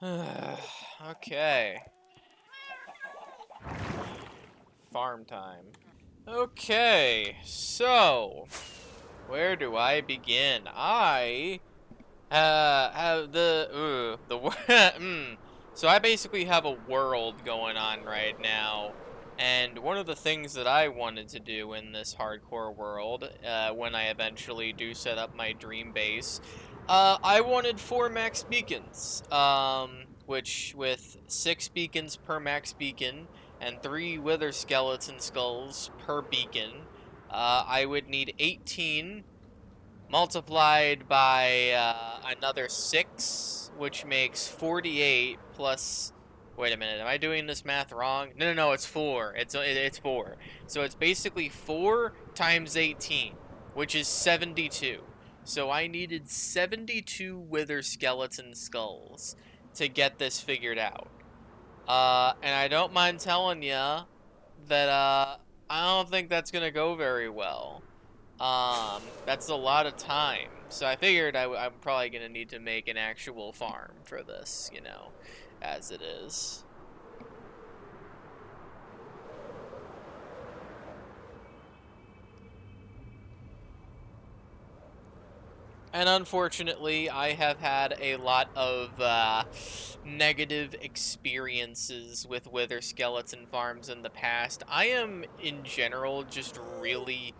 Okay. Farm time. Okay, so where do I begin? I have So I basically have a world going on right now, and one of the things that I wanted to do in this hardcore world, when I eventually do set up my dream base, I wanted 4 max beacons, which with 6 beacons per max beacon and 3 wither skeleton skulls per beacon, I would need 18 multiplied by another 6, which makes 48 plus. Wait a minute, am I doing this math wrong? No, no, no, it's 4. It's 4. So it's basically 4 times 18, which is 72. So I needed 72 wither skeleton skulls to get this figured out. And I don't mind telling ya that I don't think that's gonna go very well. That's a lot of time. So I figured I'm probably gonna need to make an actual farm for this, as it is. And unfortunately, I have had a lot of negative experiences with wither skeleton farms in the past. I am, in general, just really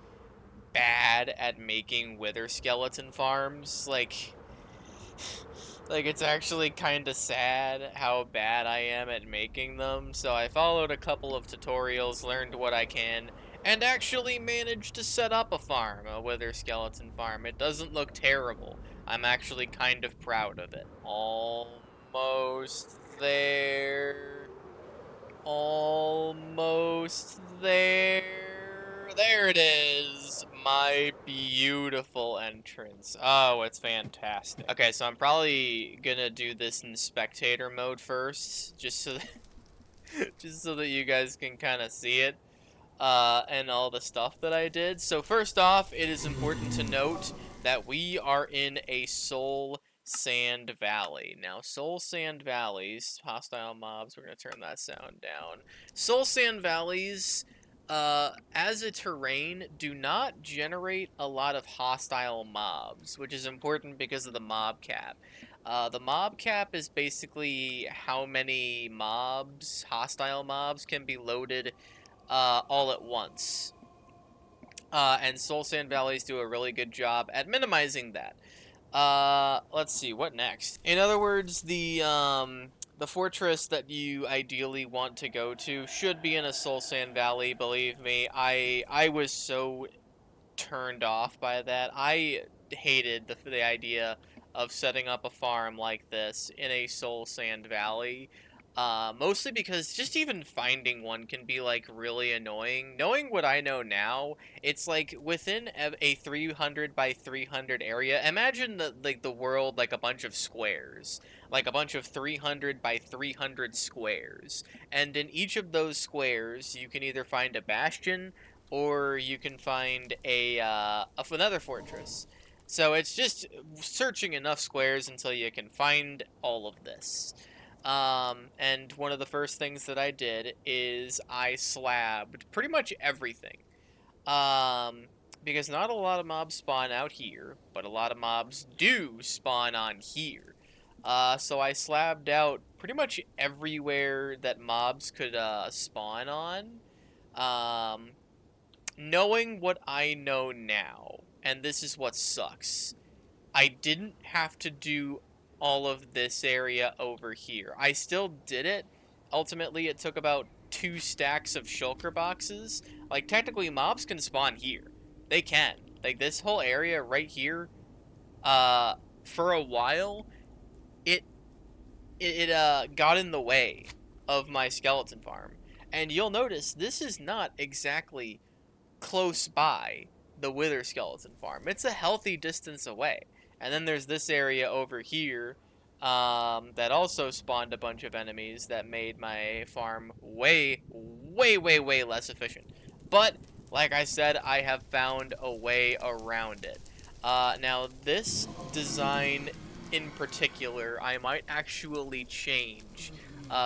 bad at making wither skeleton farms. Like, it's actually kind of sad how bad I am at making them. So I followed a couple of tutorials, learned what I can, and actually managed to set up a farm, a wither skeleton farm. It doesn't look terrible. I'm actually kind of proud of it. Almost there. Almost there. There it is. My beautiful entrance. Oh, it's fantastic. Okay, so I'm probably gonna do this in spectator mode first, just so that, just so that you guys can kind of see it, and all the stuff that I did. So first off, it is important to note that we are in a Soul Sand Valley. Now, Soul Sand Valleys, hostile mobs, we're going to turn that sound down. Soul Sand Valleys, as a terrain, do not generate a lot of hostile mobs, which is important because of the mob cap. The mob cap is basically how many mobs, hostile mobs, can be loaded all at once. And Soul Sand Valleys do a really good job at minimizing that. Let's see, what next? In other words, the fortress that you ideally want to go to should be in a Soul Sand Valley. Believe me, I was so turned off by that. I hated the idea of setting up a farm like this in a Soul Sand Valley. Mostly because just even finding one can be like really annoying. Knowing what I know now, it's like within a 300 by 300 area. Imagine the world like a bunch of squares, like a bunch of 300 by 300 squares, and in each of those squares, you can either find a bastion or you can find another fortress. So it's just searching enough squares until you can find all of this. And one of the first things that I did is I slabbed pretty much everything. Um, because not a lot of mobs spawn out here, but a lot of mobs do spawn on here. So I slabbed out pretty much everywhere that mobs could spawn on. Um, Knowing what I know now, and this is what sucks, I didn't have to do all of this area over here. I still did it. Ultimately, it took about 2 stacks of shulker boxes. Like, technically, mobs can spawn here. They can. Like, this whole area right here, uh, for a while, it, it got in the way of my skeleton farm. And you'll notice this is not exactly close by the Wither Skeleton Farm. It's a healthy distance away. And then there's this area over here that also spawned a bunch of enemies that made my farm way, way, way, way less efficient. But, like I said, I have found a way around it. Now, this design in particular, I might actually change.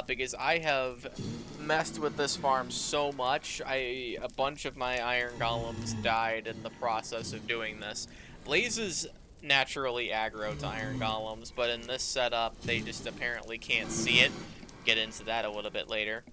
Because I have messed with this farm so much, a bunch of my iron golems died in the process of doing this. Blazes naturally aggro to iron golems, but in this setup, they just apparently can't see it. Get into that a little bit later.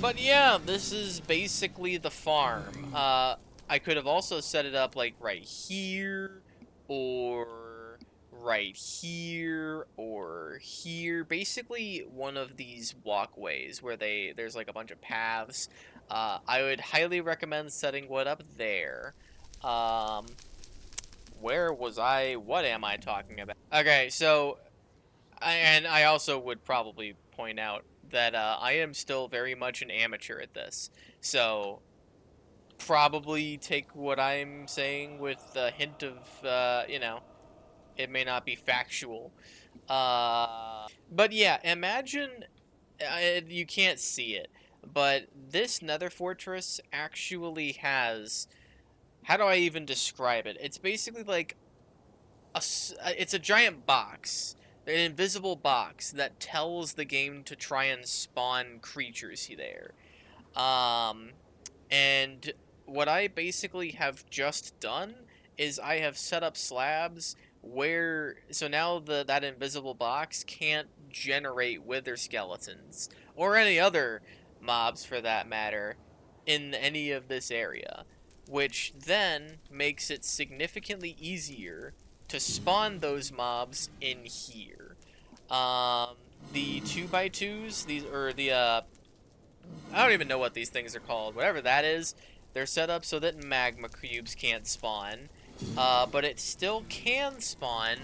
But yeah, this is basically the farm. I could have also set it up like right here, or right here, or here. Basically one of these walkways where there's like a bunch of paths. I would highly recommend setting wood up there. Um, where was I? What am I talking about? Okay, so and I also would probably point out that I am still very much an amateur at this. So probably take what I'm saying with a hint of, it may not be factual. But yeah, imagine, you can't see it, but this nether fortress actually has, how do I even describe it? It's basically like it's a giant box, an invisible box that tells the game to try and spawn creatures there. And what I basically have just done is I have set up slabs where, so now that invisible box can't generate wither skeletons or any other mobs for that matter in any of this area, which then makes it significantly easier to spawn those mobs in here. The 2x2s, these, or the I don't even know what these things are called. Whatever that is, they're set up so that magma cubes can't spawn. But it still can spawn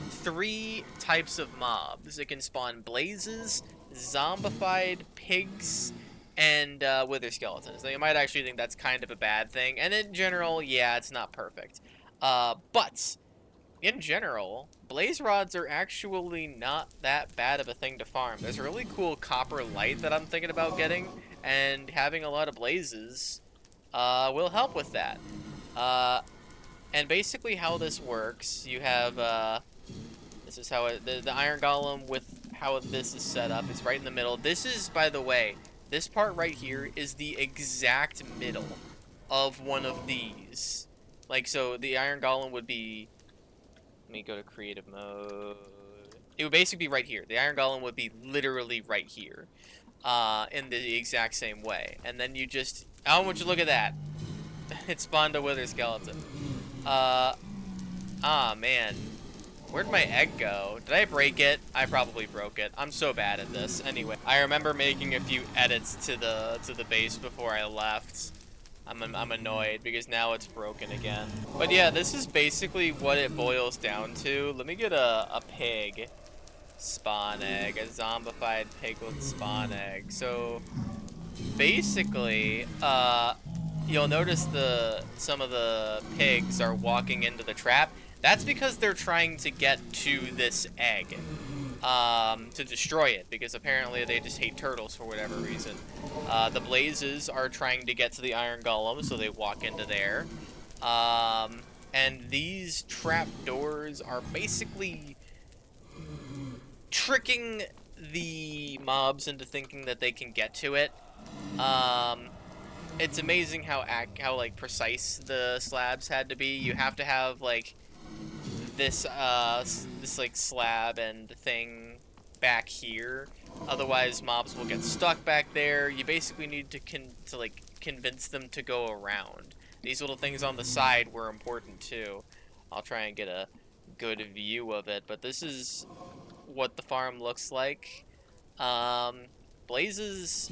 3 types of mobs. It can spawn blazes, zombified pigs, and wither skeletons. Now, you might actually think that's kind of a bad thing. And in general, yeah, it's not perfect. But in general, blaze rods are actually not that bad of a thing to farm. There's a really cool copper light that I'm thinking about getting, and having a lot of blazes will help with that. And basically how this works, you have, this is how the iron golem with how this is set up. It's right in the middle. This is, by the way, this part right here is the exact middle of one of these. Like, so the iron golem would be, let me go to creative mode. It would basically be right here. The iron golem would be literally right here, in the exact same way. And then you just, oh, would you look at that? It spawned a wither skeleton. Man. Where'd my egg go? Did I break it? I probably broke it. I'm so bad at this. Anyway, I remember making a few edits to the base before I left. I'm annoyed because now it's broken again. But yeah, this is basically what it boils down to. Let me get a pig spawn egg, a zombified pig with spawn egg. So basically, you'll notice some of the pigs are walking into the trap. That's because they're trying to get to this egg, to destroy it, because apparently they just hate turtles for whatever reason. The blazes are trying to get to the iron golem, so they walk into there. And these trap doors are basically tricking the mobs into thinking that they can get to it. It's amazing how like precise the slabs had to be. You have to have like this like slab and thing back here, otherwise mobs will get stuck back there. You basically need to like convince them to go around. These little things on the side were important too. I'll try and get a good view of it, but this is what the farm looks like. Blazes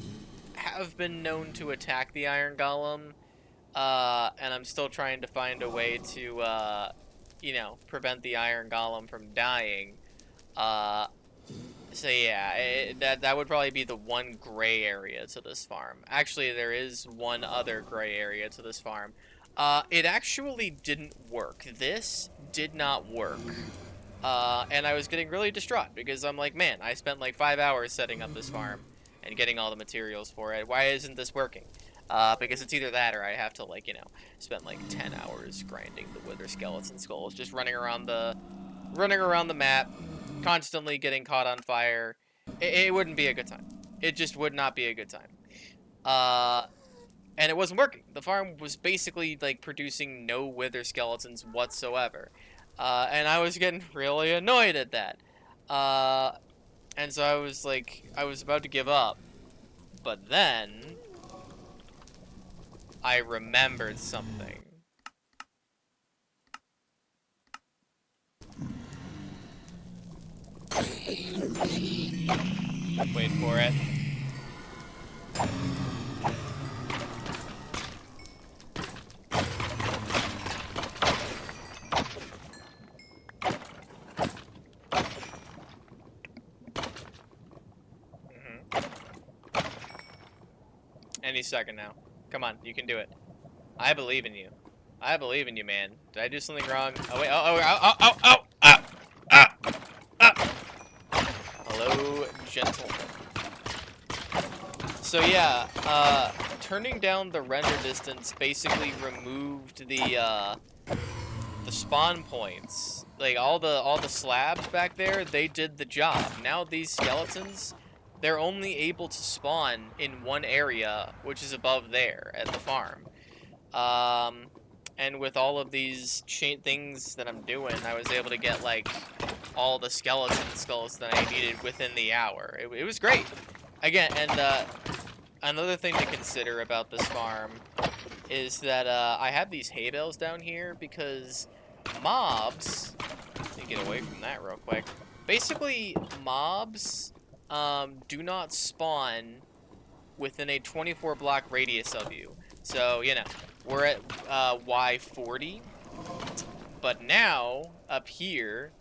have been known to attack the iron golem, and I'm still trying to find a way to prevent the iron golem from dying. So yeah, that would probably be the one gray area to this farm. Actually, there is one other gray area to this farm. It actually didn't work. This did not work. And I was getting really distraught because I'm like, man, I spent like 5 hours setting up this farm and getting all the materials for it. Why isn't this working? Because it's either that or I have to, like, spend like 10 hours grinding the wither skeleton skulls, just running around the map, constantly getting caught on fire. It wouldn't be a good time. It just would not be a good time. And it wasn't working. The farm was basically like producing no wither skeletons whatsoever. And I was getting really annoyed at that. And so I was about to give up. But then I remembered something. Wait for it. Any second now. Come on, you can do it. I believe in you. I believe in you, man. Did I do something wrong? Oh, wait. Hello, gentlemen. So, yeah, turning down the render distance basically removed the spawn points. Like, all the slabs back there, they did the job. Now these skeletons, they're only able to spawn in one area, which is above there at the farm. And with all of these things that I'm doing, I was able to get, like, all the skeleton skulls that I needed within the hour. It was great. Again, and, another thing to consider about this farm is that, I have these hay bales down here because mobs... Let me get away from that real quick. Basically, mobs, do not spawn within a 24 block radius of you. So, you know, we're at Y40, but now, up here,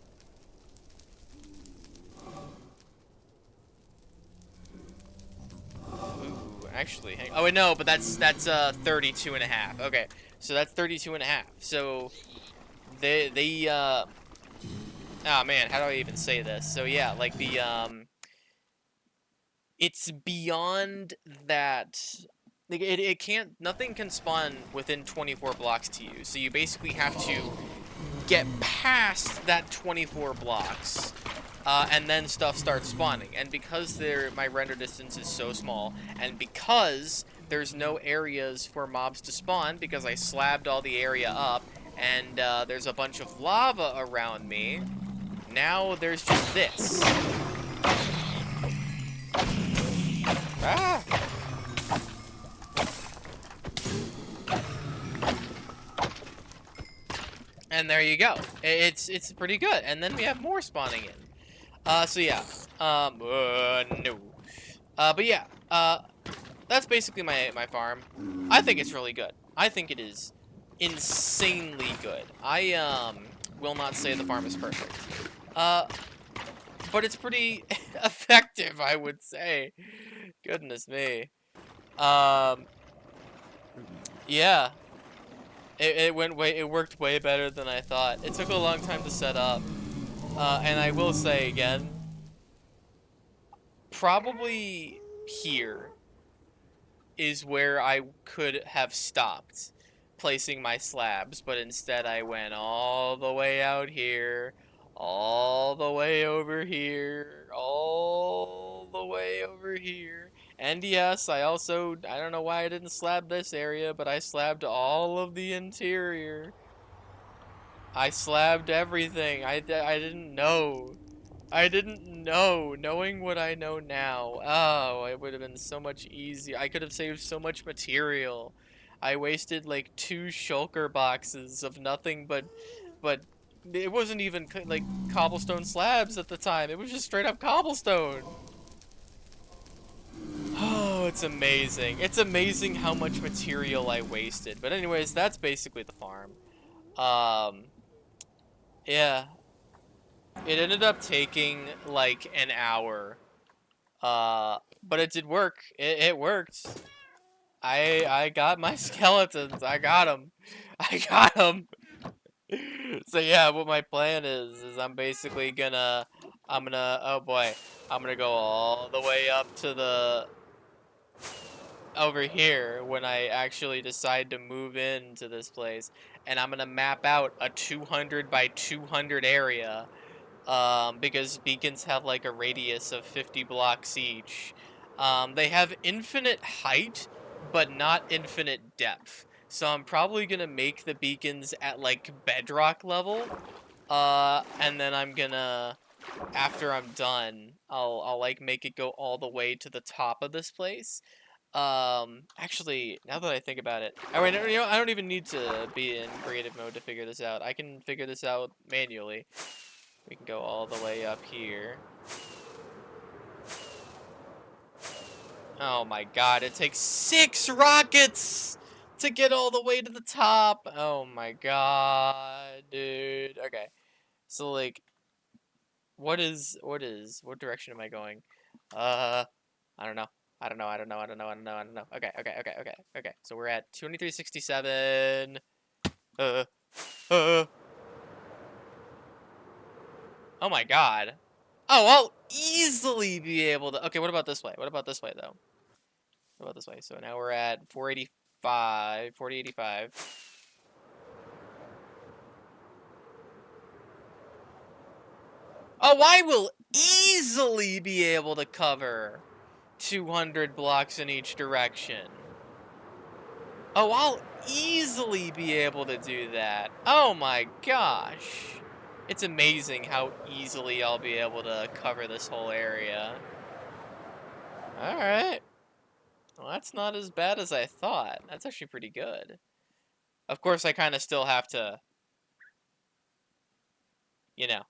ooh, actually, oh wait, no, but that's 32 and a half. Okay, so that's 32 and a half. So, oh man, how do I even say this? So yeah, like it's beyond that. Like it can't, nothing can spawn within 24 blocks to you. So you basically have to get past that 24 blocks, and then stuff starts spawning. And because my render distance is so small, and because there's no areas for mobs to spawn, because I slabbed all the area up, and there's a bunch of lava around me, now there's just this. Ah! And there you go. It's pretty good. And then we have more spawning in. So yeah. No. But yeah. That's basically my farm. I think it's really good. I think it is insanely good. I will not say the farm is perfect. But it's pretty effective, I would say. Goodness me. Yeah. It worked way better than I thought. It took a long time to set up. And I will say again, probably here is where I could have stopped placing my slabs, but instead I went all the way out here, all the way over here, all the way over here. And yes, I don't know why I didn't slab this area, but I slabbed all of the interior. I slabbed everything. I didn't know. I didn't know. Knowing what I know now, oh, it would have been so much easier. I could have saved so much material. I wasted like 2 shulker boxes of nothing but it wasn't even like cobblestone slabs at the time. It was just straight up cobblestone. Oh, it's amazing. It's amazing how much material I wasted. But anyways, that's basically the farm. Yeah. It ended up taking like an hour. But it did work. It worked. I got my skeletons. I got them. I got them. So yeah, what my plan is I'm basically oh boy, I'm gonna go all the way up to the over here when I actually decide to move into this place, and I'm gonna map out a 200 by 200 area, because beacons have like a radius of 50 blocks each. They have infinite height, but not infinite depth. So I'm probably gonna make the beacons at like bedrock level. And then I'm gonna, after I'm done, I'll like make it go all the way to the top of this place. Actually, now that I think about it, I don't even need to be in creative mode to figure this out. I can figure this out manually. We can go all the way up here. Oh my god, it takes 6 rockets to get all the way to the top. Oh my god, dude. Okay. So like, what direction am I going? I don't know. I don't know. Okay. So we're at 2367. Uh, uh. Oh my god. Oh, I'll easily be able to. Okay, what about this way? What about this way, though? What about this way? So now we're at 485, 4085. Oh, I will easily be able to cover 200 blocks in each direction. Oh, I'll easily be able to do that. Oh my gosh. It's amazing how easily I'll be able to cover this whole area. Alright. Well, that's not as bad as I thought. That's actually pretty good. Of course, I kind of still have to, you know,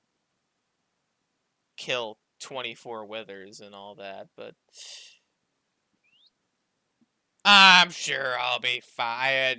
kill 24 withers and all that, but I'm sure I'll be fine.